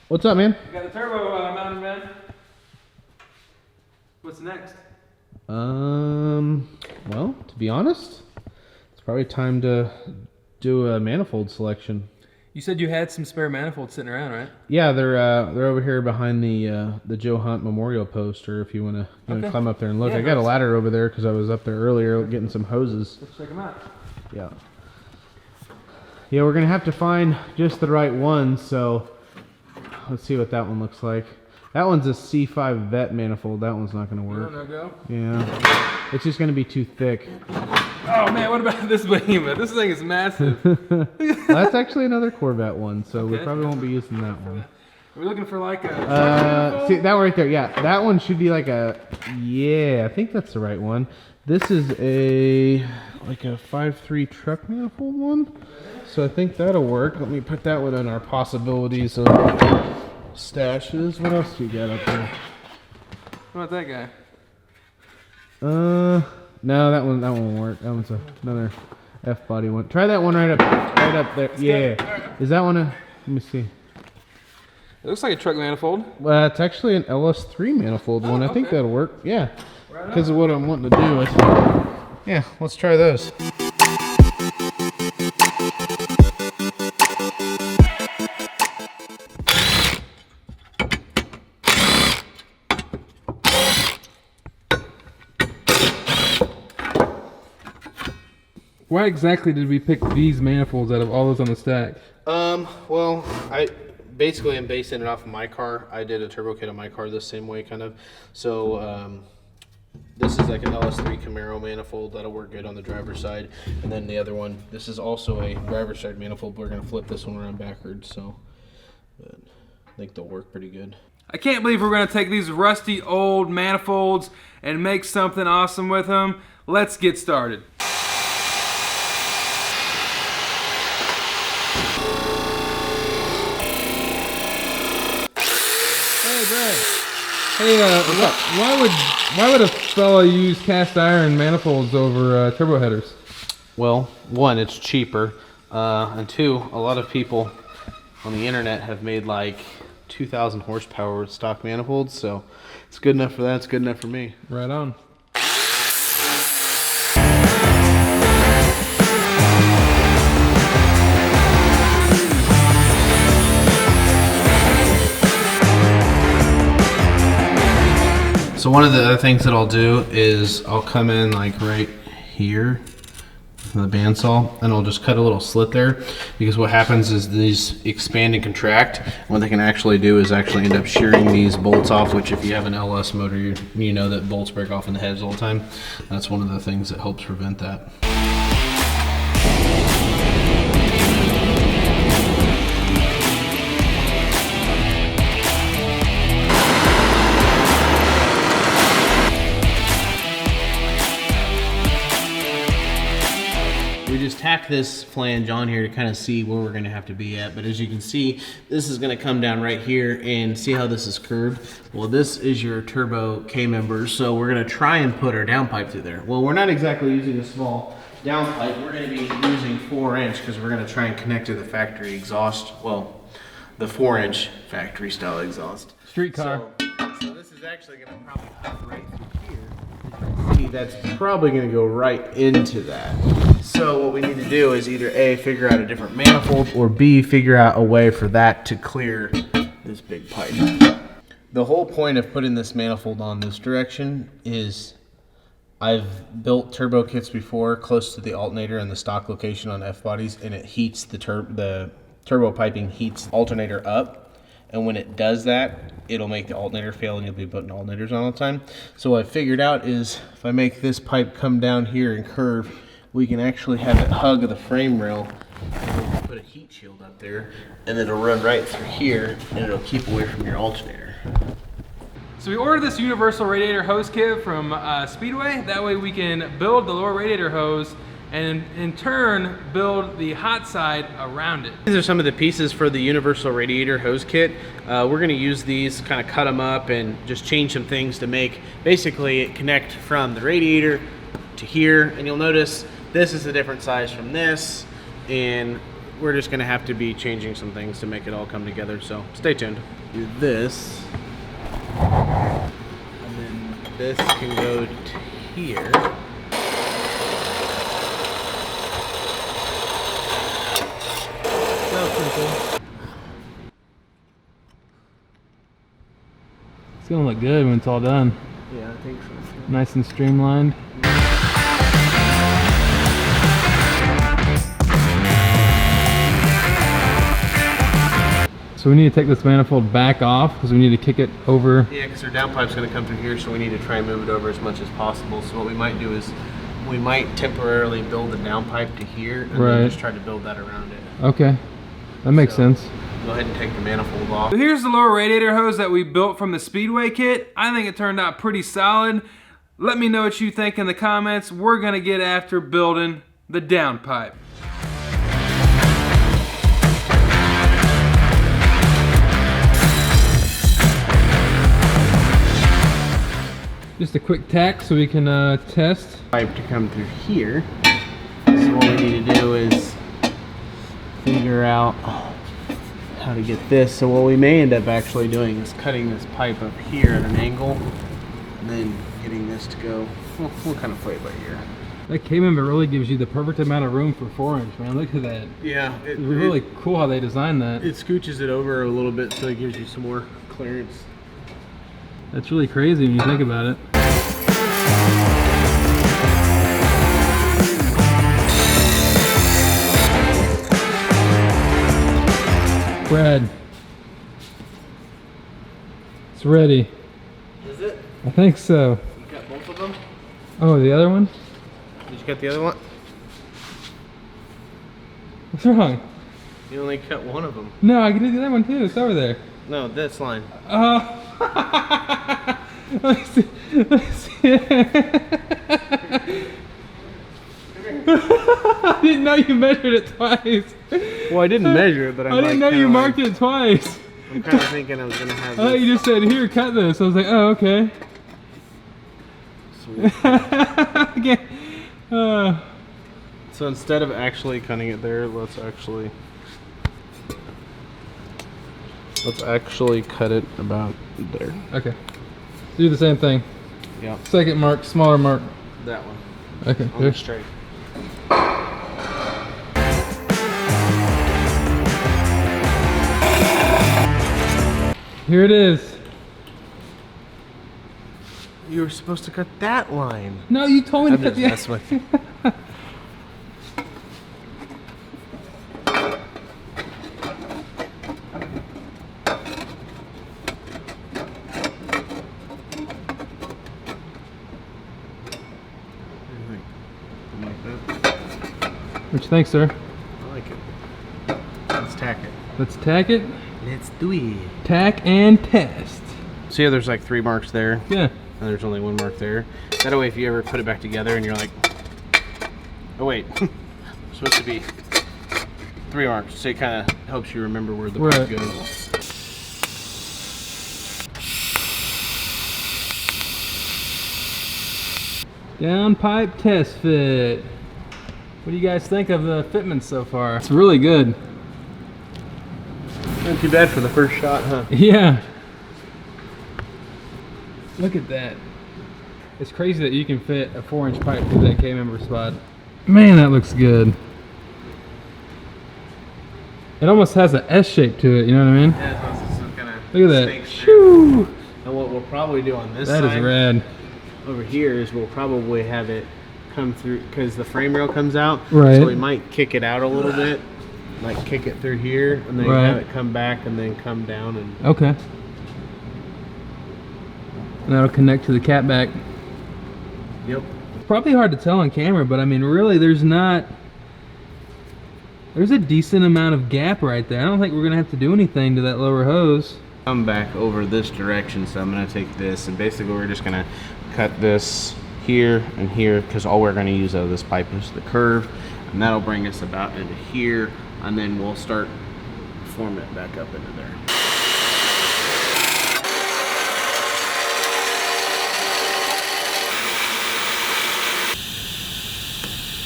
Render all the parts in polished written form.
What's up, man? We got the turbo mounted, man. What's next? Well, to be honest, it's probably time to do a manifold selection. You said you had some spare manifolds sitting around, right? Yeah, they're over here behind the Joe Hunt Memorial poster. If you want to climb up there and look, Yeah, I got a ladder over there because I was up there earlier getting some hoses. Let's check them out. Yeah. Yeah, we're gonna have to find just the right one. So let's see what that one looks like. That one's a C5 vet manifold. That one's not gonna work. No go. Yeah, it's just gonna be too thick. Oh man, what about this behemoth? This thing is massive. That's actually another Corvette one, so we probably won't be using that one. Are we looking for like a see that one right there? Yeah, that one should be like a, I think that's the right one. This is like a 5.3 truck manifold one, so I think that'll work. Let me put that one in our possibilities of stashes. What else do you got up there? What about that guy? No, that one won't work. That one's another F body one. Try that one right up there. Yeah. Is that one a? Let me see. It looks like a truck manifold. Well, it's actually an LS3 manifold one. I think that'll work. Yeah. Because of what I'm wanting to do. Yeah, let's try those. Why exactly did we pick these manifolds out of all those on the stack? Well, I basically am basing it off of my car. I did a turbo kit on my car the same way, kind of. So, this is like an LS3 Camaro manifold. That'll work good on the driver's side. And then the other one, this is also a driver's side manifold. But we're going to flip this one around backwards. So, but I think they'll work pretty good. I can't believe we're going to take these rusty old manifolds and make something awesome with them. Let's get started. Hey, why would a fella use cast iron manifolds over turbo headers? Well, one, it's cheaper, and two, a lot of people on the internet have made like 2,000 horsepower with stock manifolds, so it's good enough for that. It's good enough for me. Right on. So one of the other things that I'll do is I'll come in like right here with the bandsaw and I'll just cut a little slit there, because what happens is these expand and contract. What they can actually do is actually end up shearing these bolts off, which if you have an LS motor, you know that bolts break off in the heads all the time. That's one of the things that helps prevent that. We just tack this flange on here to kind of see where we're going to have to be at. But as you can see, this is going to come down right here, and see how this is curved? Well, this is your turbo K-members, so we're going to try and put our downpipe through there. Well, we're not exactly using a small downpipe. We're going to be using 4-inch because we're going to try and connect to the factory exhaust. Well, the 4-inch factory style exhaust. Street car. So this is actually going to probably cut right through here. See, that's probably going to go right into that. So what we need to do is either A, figure out a different manifold, or B, figure out a way for that to clear this big pipe. The whole point of putting this manifold on this direction is I've built turbo kits before close to the alternator and the stock location on F-bodies, and it heats the turbo piping heats alternator up. And when it does that, it'll make the alternator fail and you'll be putting alternators on all the time. So what I figured out is if I make this pipe come down here and curve, we can actually have it hug the frame rail, and we can put a heat shield up there, and it'll run right through here, and it'll keep away from your alternator. So we ordered this universal radiator hose kit from Speedway. That way we can build the lower radiator hose and in turn build the hot side around it. These are some of the pieces for the universal radiator hose kit. We're going to use these, kind of cut them up and just change some things to make basically it connect from the radiator to here. And you'll notice this is a different size from this, and we're just gonna have to be changing some things to make it all come together, so stay tuned. Do this, and then this can go to here. That was pretty cool. It's gonna look good when it's all done. Yeah, I think so. Nice and streamlined. So we need to take this manifold back off because we need to kick it over. Yeah, because our downpipe's going to come through here, so we need to try and move it over as much as possible. So what we might do is we might temporarily build the downpipe to here and then just try to build that around it. Okay, that makes sense. Go ahead and take the manifold off. So here's the lower radiator hose that we built from the Speedway kit. I think it turned out pretty solid. Let me know what you think in the comments. We're going to get after building the downpipe. Just a quick tack so we can test. Pipe to come through here. So what we need to do is figure out how to get this. So what we may end up actually doing is cutting this pipe up here at an angle, and then getting this to go. We'll kind of play it by ear. That K-member really gives you the perfect amount of room for 4-inch, man. Look at that. Yeah, It's really cool how they designed that. It scooches it over a little bit so it gives you some more clearance. That's really crazy when you think about it. Brad, it's ready. Is it? I think so. You got both of them? Oh, the other one? Did you cut the other one? What's wrong? You only cut one of them. No, I can do the other one too. It's over there. No, this line. Let me see. Let me see. I didn't know you measured it twice. Well, I didn't measure it, but I didn't know you marked it twice. I'm kind of thinking I was going to have I thought you just said, here, cut this. I was like, oh, okay. Sweet. Okay. So instead of actually cutting it there, let's actually cut it about there. Okay. Do the same thing. Yeah. Second mark, smaller mark. That one. Okay. On the straight. Here it is. You were supposed to cut that line. No, you told me I'm to cut just the messing with you. What you think, sir? I like it. Let's tack it. Let's tack it. Let's do it. Tack and test. See how there's like 3 marks there? Yeah. And there's only 1 mark there. That way if you ever put it back together and you're like, oh wait, it's supposed to be 3 marks. So it kind of helps you remember where the pipe goes. Downpipe test fit. What do you guys think of the fitment so far? It's really good. Not too bad for the first shot, huh? Yeah. Look at that. It's crazy that you can fit a 4-inch pipe through that K-member spot. Man, that looks good. It almost has an S shape to it, you know what I mean? Yeah, it's some kind of Look at that. Shoo! And what we'll probably do on this side That is rad. over here is we'll probably have it come through, because the frame rail comes out. Right. So we might kick it out a little bit, like kick it through here, and then have it come back and then come down. And Okay. And that'll connect to the catback. Yep. It's probably hard to tell on camera, but I mean, really, there's a decent amount of gap right there. I don't think we're gonna have to do anything to that lower hose. Come back over this direction, so I'm gonna take this, and basically we're just gonna cut this here and here, because all we're gonna use out of this pipe is the curve, and that'll bring us about into here, and then we'll start forming it back up into there.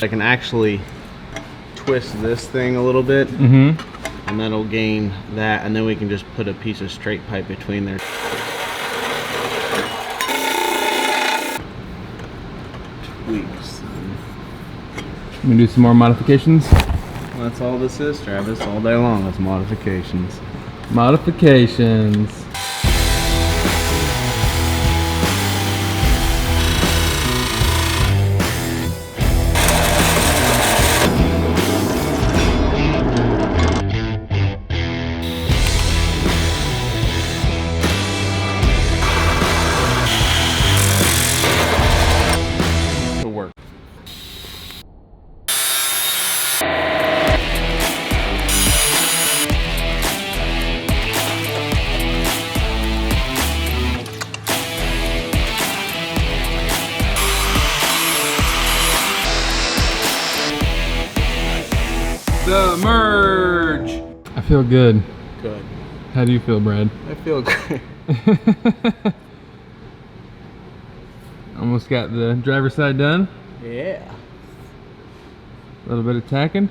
I can actually twist this thing a little bit, and that'll gain that, and then we can just put a piece of straight pipe between there. Tweaks. I'm gonna do some more modifications. Well, that's all this is, Travis. All day long, it's modifications. Modifications. The merge. I feel good. Good. How do you feel, Brad? I feel good. Almost got the driver's side done. Yeah. A little bit of tacking.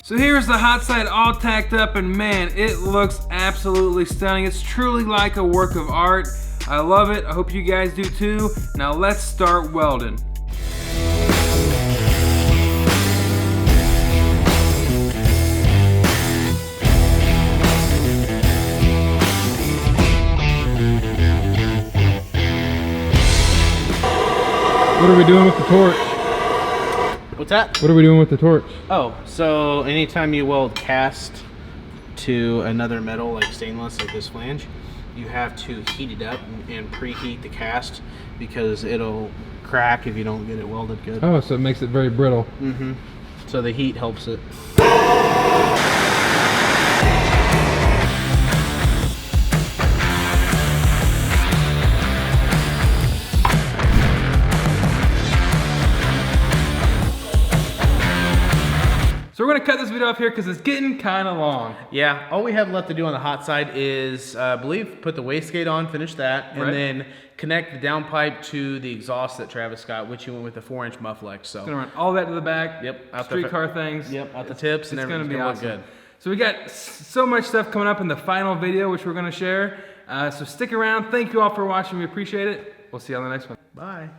So here's the hot side all tacked up, and man, it looks absolutely stunning. It's truly like a work of art. I love it. I hope you guys do too. Now let's start welding. What are we doing with the torch? What's that? What are we doing with the torch? Oh, so anytime you weld cast to another metal like stainless, like this flange, you have to heat it up and preheat the cast because it'll crack if you don't get it welded good. Oh, so it makes it very brittle. Mm-hmm. So the heat helps it. So we're gonna cut this video off here because it's getting kind of long. Yeah, all we have left to do on the hot side is, I believe, put the wastegate on, finish that, and then connect the downpipe to the exhaust that Travis got, which he went with the 4-inch Mufflex. So Gonna run all that to the back. Yep, out the streetcar things. Yep, out the tips, and it's gonna everything's be gonna awesome. look good. So we got so much stuff coming up in the final video, which we're gonna share. So stick around. Thank you all for watching. We appreciate it. We'll see you on the next one. Bye.